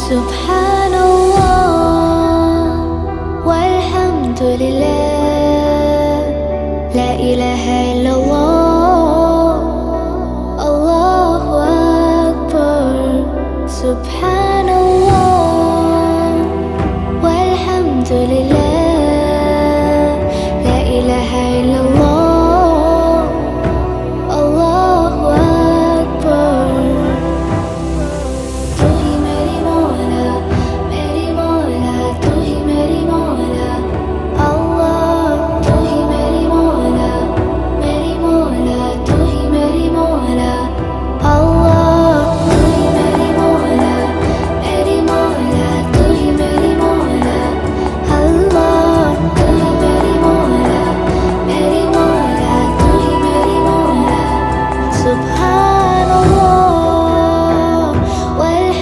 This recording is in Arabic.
سبحان الله والحمد لله، لا إله إلا الله، الله أكبر. سبحان